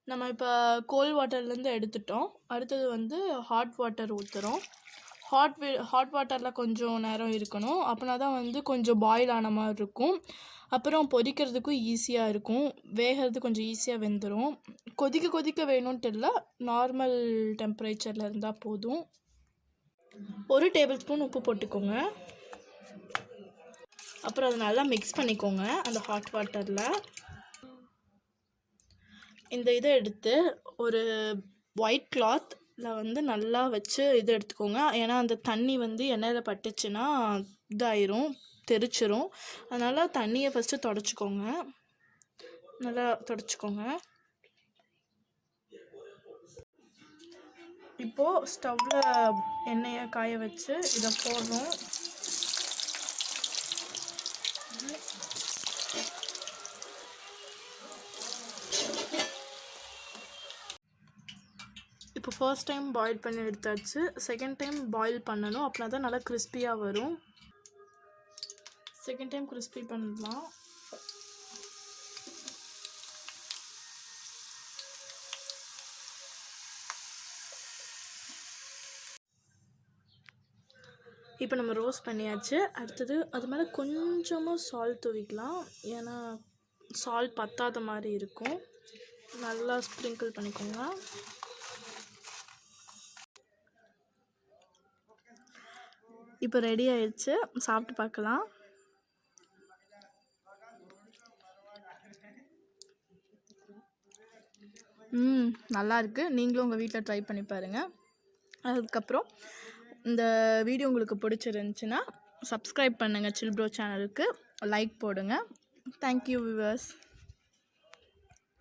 நம்ம இப்போ கோல்ட் வாட்டர்லேருந்து எடுத்துட்டோம். அடுத்தது வந்து ஹாட் வாட்டர் ஊற்றுறோம். ஹாட் வாட்டரில் கொஞ்சம் நேரம் இருக்கணும். அப்படின்னா தான் வந்து கொஞ்சம் பாயில் ஆன மாதிரி இருக்கும். அப்புறம் பொரிக்கிறதுக்கும் ஈஸியாக இருக்கும். வேகிறது கொஞ்சம் ஈஸியாக வெந்துடும். கொதிக்க கொதிக்க வேணும்ன்ட்டு இல்லை, நார்மல் டெம்பரேச்சரில் இருந்தால் போதும். 1 டேபிள் ஸ்பூன் உப்பு போட்டுக்கோங்க. அப்புறம் அதை நல்லா மிக்ஸ் பண்ணிக்கோங்க அந்த ஹாட் வாட்டரில். இந்த இதை எடுத்து ஒரு ஒயிட் கிளாத்தில் வந்து நல்லா வச்சு இதை எடுத்துக்கோங்க. ஏன்னா அந்த தண்ணி வந்து எண்ணெயில் பட்டுச்சுன்னா இதாயிரும், தெரிச்சிரும். அதனால் தண்ணியை ஃபஸ்ட்டு தொடச்சிக்கோங்க. நல்லா தொடச்சிக்கோங்க. இப்போது ஸ்டவ்வில் எண்ணெயை காய வச்சு இதை போடணும். இப்போ ஃபர்ஸ்ட் டைம் பாயில் பண்ணி எடுத்தாச்சு. செகண்ட் டைம் பாயில் பண்ணணும். அப்படின்னா தான் நல்லா கிறிஸ்பியாக வரும். செகண்ட் டைம் கிறிஸ்பி பண்ணலாம். இப்போ நம்ம ரோஸ்ட் பண்ணியாச்சு. அடுத்தது அது மேலே கொஞ்சமாக சால்ட் தூவிக்கலாம். ஏன்னா சால்ட் பத்தாத மாதிரி இருக்கும். நல்லா ஸ்ப்ரிங்கிள் பண்ணிக்கோங்க. இப்போ ரெடி ஆயிடுச்சு. சாப்பிட்டு பார்க்கலாம். நல்லா இருக்குது. நீங்களும் உங்கள் வீட்டில் ட்ரை பண்ணி பாருங்கள். அதுக்கப்புறம் இந்த வீடியோ உங்களுக்கு பிடிச்சிருந்துச்சுன்னா சப்ஸ்கிரைப் பண்ணுங்கள் சில் ப்ரோ சேனலுக்கு. லைக் போடுங்க. Thank you viewers.